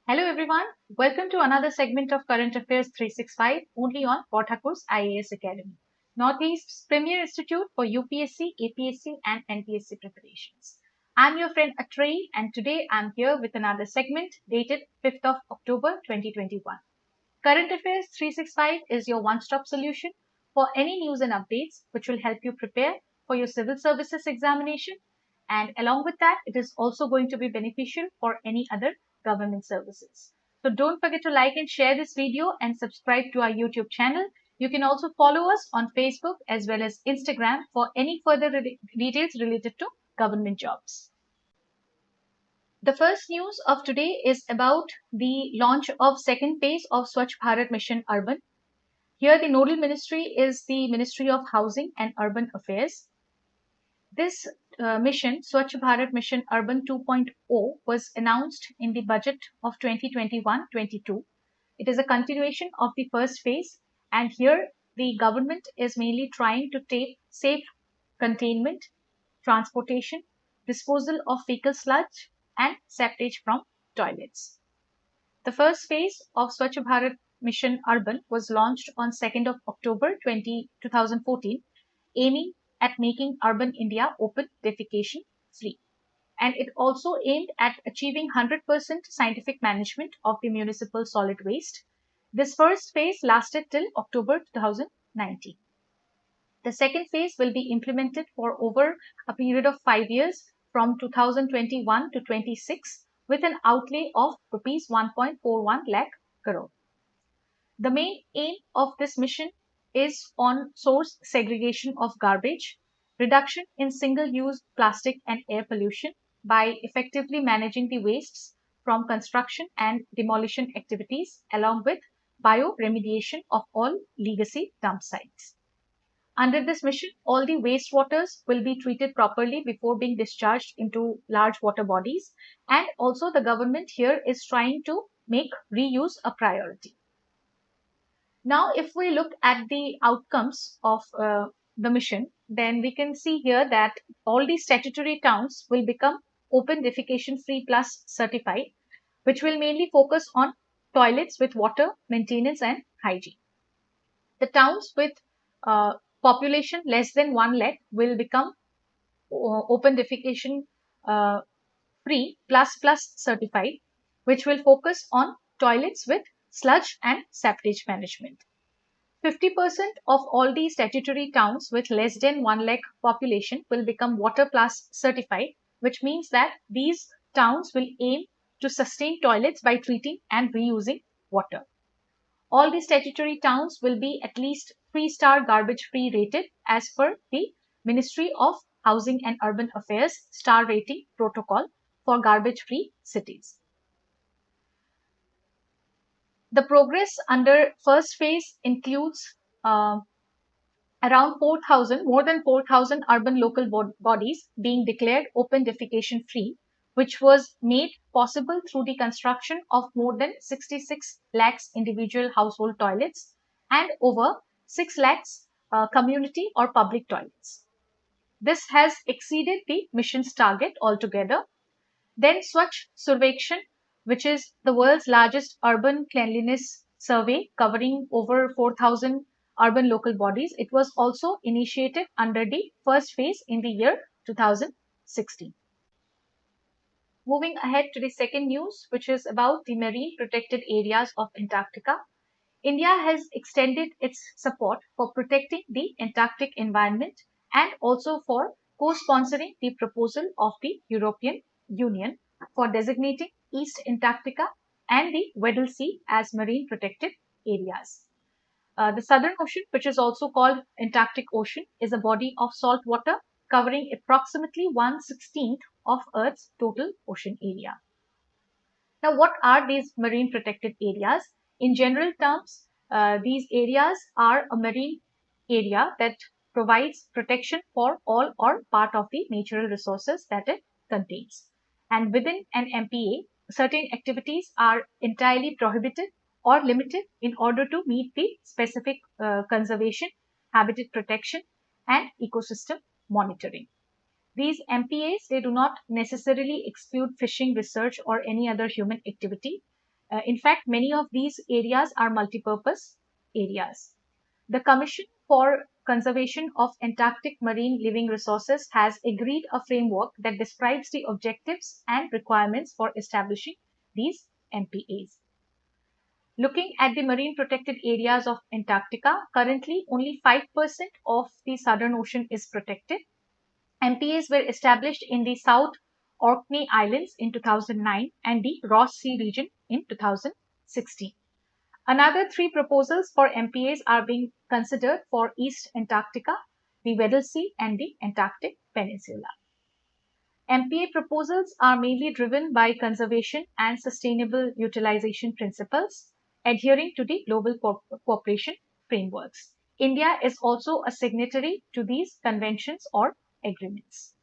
Hello everyone, welcome to another segment of Current Affairs 365 only on Port Harcourt's IAS Academy, Northeast's premier institute for UPSC, APSC and NPSC preparations. I'm your friend Atrey and today I'm here with another segment dated 5th of October 2021. Current Affairs 365 is your one-stop solution for any news and updates which will help you prepare for your civil services examination, and along with that it is also going to be beneficial for any other government services. So don't forget to like and share this video and subscribe to our YouTube channel. You can also follow us on Facebook as well as Instagram for any further details related to government jobs. The first news of today is about the launch of second phase of Swachh Bharat Mission Urban. Here the nodal ministry is the Ministry of Housing and Urban Affairs. This mission, Swachh Bharat Mission Urban 2.0, was announced in the budget of 2021-22. It is a continuation of the first phase, and here the government is mainly trying to take safe containment, transportation, disposal of fecal sludge, and septage from toilets. The first phase of Swachh Bharat Mission Urban was launched on 2nd of October 2014, aiming at making urban India open defecation free. And it also aimed at achieving 100% scientific management of the municipal solid waste. This first phase lasted till October 2019. The second phase will be implemented for over a period of 5 years from 2021 to 26 with an outlay of rupees 1.41 lakh crore. The main aim of this mission is on source segregation of garbage, reduction in single-use plastic and air pollution by effectively managing the wastes from construction and demolition activities along with bioremediation of all legacy dump sites. Under this mission, all the wastewaters will be treated properly before being discharged into large water bodies, and also the government here is trying to make reuse a priority. Now, if we look at the outcomes of the mission, then we can see here that all the statutory towns will become Open Defecation Free Plus certified, which will mainly focus on toilets with water, maintenance and hygiene. The towns with population less than 1 lakh will become Open Defecation Free Plus certified, which will focus on toilets with sludge and septage management. 50% of all the statutory towns with less than 1 lakh population will become Water Plus certified, which means that these towns will aim to sustain toilets by treating and reusing water. All the statutory towns will be at least 3-star garbage free rated as per the Ministry of Housing and Urban Affairs star rating protocol for garbage free cities. The progress under first phase includes around 4,000, more than 4,000 urban local bodies being declared open defecation free, which was made possible through the construction of more than 66 lakhs individual household toilets and over 6 lakhs community or public toilets. This has exceeded the mission's target altogether. Then Swachh Survekshan, which is the world's largest urban cleanliness survey covering over 4,000 urban local bodies. It was also initiated under the first phase in the year 2016. Moving ahead to the second news, which is about the marine protected areas of Antarctica. India has extended its support for protecting the Antarctic environment and also for co-sponsoring the proposal of the European Union for designating East Antarctica and the Weddell Sea as marine protected areas. The Southern Ocean, which is also called Antarctic Ocean, is a body of salt water covering approximately 1/16 of Earth's total ocean area. Now, what are these marine protected areas? In general terms, these areas are a marine area that provides protection for all or part of the natural resources that it contains. And within an MPA, certain activities are entirely prohibited or limited in order to meet the specific conservation, habitat protection, and ecosystem monitoring. These MPAs, they do not necessarily exclude fishing, research, or any other human activity. In fact, many of these areas are multipurpose areas. The Commission for Conservation of Antarctic Marine Living Resources has agreed a framework that describes the objectives and requirements for establishing these MPAs. Looking at the marine protected areas of Antarctica, currently only 5% of the Southern Ocean is protected. MPAs were established in the South Orkney Islands in 2009 and the Ross Sea region in 2016. Another 3 proposals for MPAs are being considered for East Antarctica, the Weddell Sea, and the Antarctic Peninsula. MPA proposals are mainly driven by conservation and sustainable utilization principles, adhering to the global cooperation frameworks. India is also a signatory to these conventions or agreements.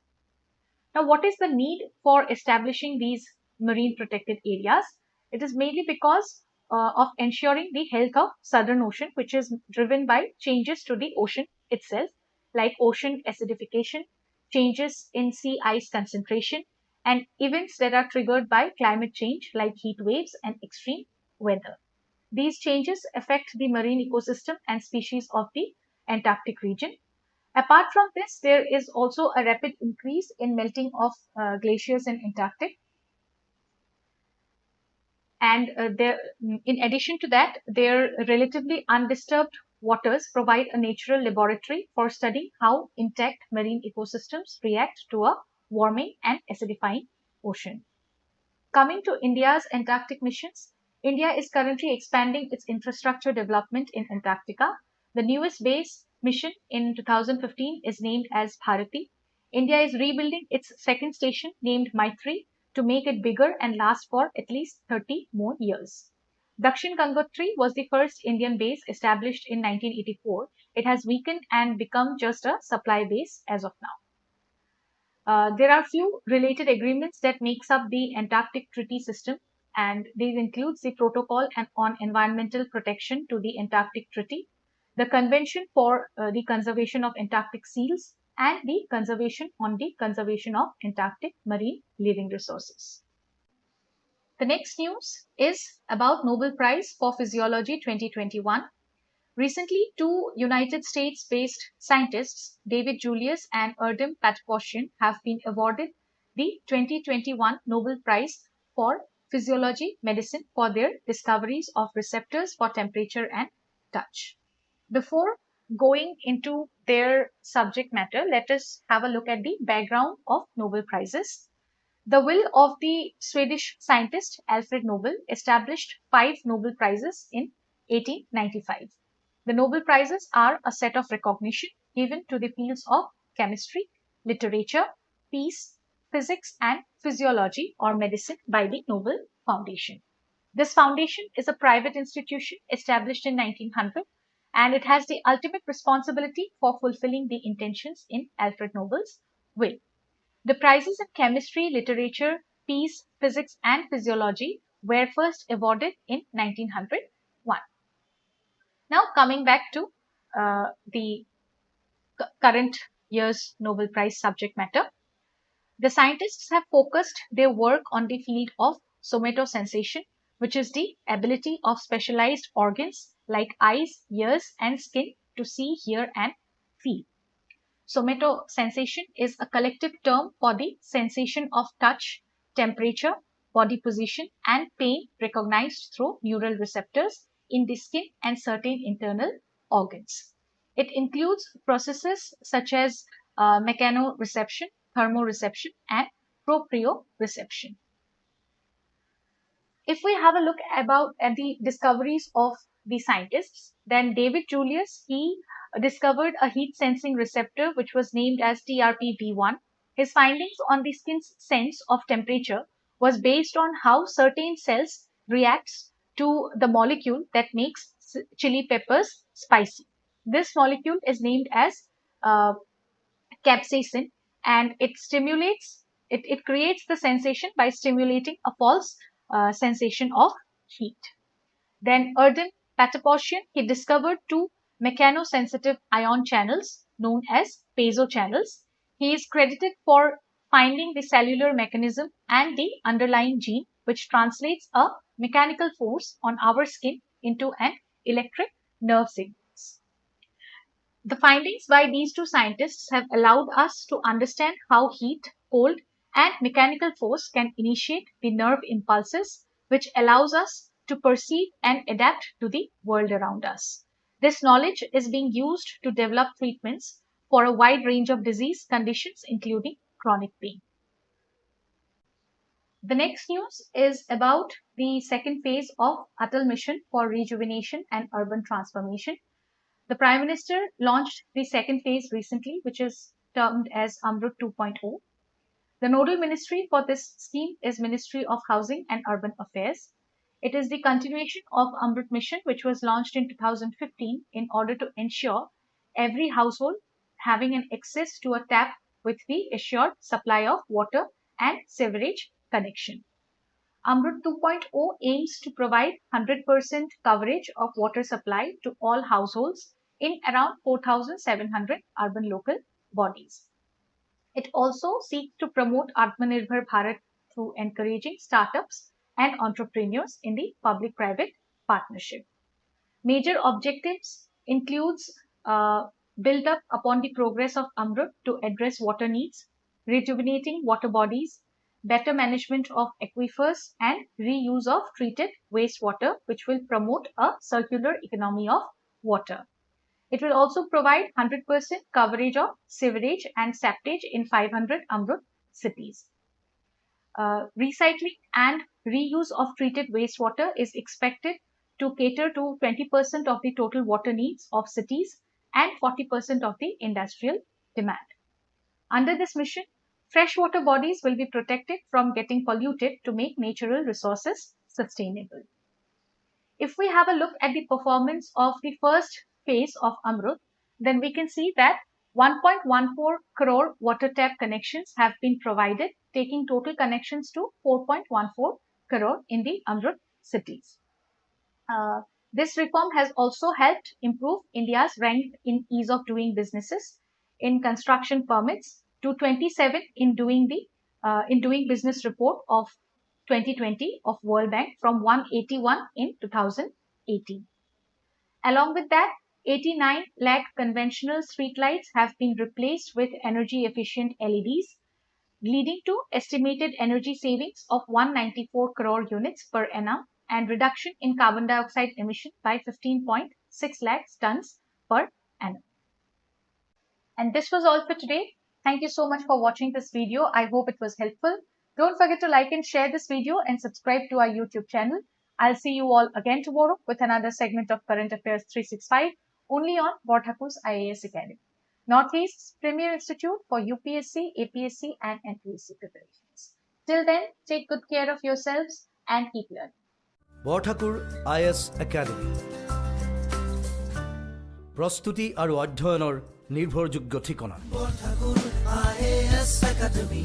Now, what is the need for establishing these marine protected areas? It is mainly because of ensuring the health of Southern Ocean, which is driven by changes to the ocean itself, like ocean acidification, changes in sea ice concentration, and events that are triggered by climate change, like heat waves and extreme weather. These changes affect the marine ecosystem and species of the Antarctic region. Apart from this, there is also a rapid increase in melting of glaciers in Antarctic. And in addition to that, their relatively undisturbed waters provide a natural laboratory for studying how intact marine ecosystems react to a warming and acidifying ocean. Coming to India's Antarctic missions, India is currently expanding its infrastructure development in Antarctica. The newest base mission in 2015 is named as Bharati. India is rebuilding its second station named Maitri to make it bigger and last for at least 30 more years. Dakshin Gangotri was the first Indian base established in 1984. It has weakened and become just a supply base as of now. There are few related agreements that makes up the Antarctic Treaty System, and these includes the Protocol on Environmental Protection to the Antarctic Treaty, the Convention for the Conservation of Antarctic Seals, and the Convention on the Conservation of Antarctic Marine Living Resources. The next news is about Nobel Prize for Physiology 2021. Recently, 2 United States-based scientists, David Julius and Erdem Patakosyan, have been awarded the 2021 Nobel Prize for Physiology Medicine for their discoveries of receptors for temperature and touch. Before going into their subject matter, let us have a look at the background of Nobel Prizes. The will of the Swedish scientist Alfred Nobel established 5 Nobel Prizes in 1895. The Nobel Prizes are a set of recognition given to the fields of chemistry, literature, peace, physics, and physiology or medicine by the Nobel Foundation. This foundation is a private institution established in 1900, and it has the ultimate responsibility for fulfilling the intentions in Alfred Nobel's will. The prizes in chemistry, literature, peace, physics, and physiology were first awarded in 1901. Now, coming back to the current year's Nobel Prize subject matter, the scientists have focused their work on the field of somatosensation, which is the ability of specialized organs like eyes, ears, and skin to see, hear, and feel. Somatosensation is a collective term for the sensation of touch, temperature, body position, and pain recognized through neural receptors in the skin and certain internal organs. It includes processes such as mechanoreception, thermoreception, and proprioception. If we have a look at the discoveries of the scientists, then David Julius, he discovered a heat sensing receptor which was named as TRPV1. His findings on the skin's sense of temperature was based on how certain cells reacts to the molecule that makes chili peppers spicy. This molecule is named as capsaicin, and it creates the sensation by stimulating a false sensation of heat. Then Erdem Patakosyan, he discovered 2 mechanosensitive ion channels known as piezo channels. He is credited for finding the cellular mechanism and the underlying gene which translates a mechanical force on our skin into an electric nerve signals. The findings by these two scientists have allowed us to understand how heat, cold, and mechanical force can initiate the nerve impulses, which allows us to perceive and adapt to the world around us. This knowledge is being used to develop treatments for a wide range of disease conditions, including chronic pain. The next news is about the second phase of Atal Mission for Rejuvenation and Urban Transformation. The Prime Minister launched the second phase recently, which is termed as Amrut 2.0. The nodal ministry for this scheme is Ministry of Housing and Urban Affairs. It is the continuation of Amrut Mission, which was launched in 2015 in order to ensure every household having an access to a tap with the assured supply of water and sewerage connection. Amrut 2.0 aims to provide 100% coverage of water supply to all households in around 4,700 urban local bodies. It also seeks to promote Atmanirbhar Bharat through encouraging startups and entrepreneurs in the public-private partnership. Major objectives includes build up upon the progress of Amrut to address water needs, rejuvenating water bodies, better management of aquifers, and reuse of treated wastewater, which will promote a circular economy of water. It will also provide 100% coverage of sewerage and septage in 500 Amrut cities. Recycling and reuse of treated wastewater is expected to cater to 20% of the total water needs of cities and 40% of the industrial demand. Under this mission, freshwater bodies will be protected from getting polluted to make natural resources sustainable. If we have a look at the performance of the first phase of Amrut, then we can see that 1.14 crore water tap connections have been provided, taking total connections to 4.14 crore in the Amrut cities. This reform has also helped improve India's rank in ease of doing businesses in construction permits to 27 in doing business report of 2020 of World Bank from 181 in 2018. Along with that, 89 lakh conventional streetlights have been replaced with energy efficient LEDs, leading to estimated energy savings of 194 crore units per annum and reduction in carbon dioxide emission by 15.6 lakh tons per annum. And this was all for today. Thank you so much for watching this video. I hope it was helpful. Don't forget to like and share this video and subscribe to our YouTube channel. I'll see you all again tomorrow with another segment of Current Affairs 365 only on Borthakur's IAS Academy, Northeast's premier institute for UPSC, APSC and NPSC preparations. Till then, take good care of yourselves and keep learning. Borthakur IAS Academy প্ৰস্তুতি আৰু অধ্যয়নৰ নিৰ্ভৰযোগ্য ঠিকনা। Borthakur IAS Academy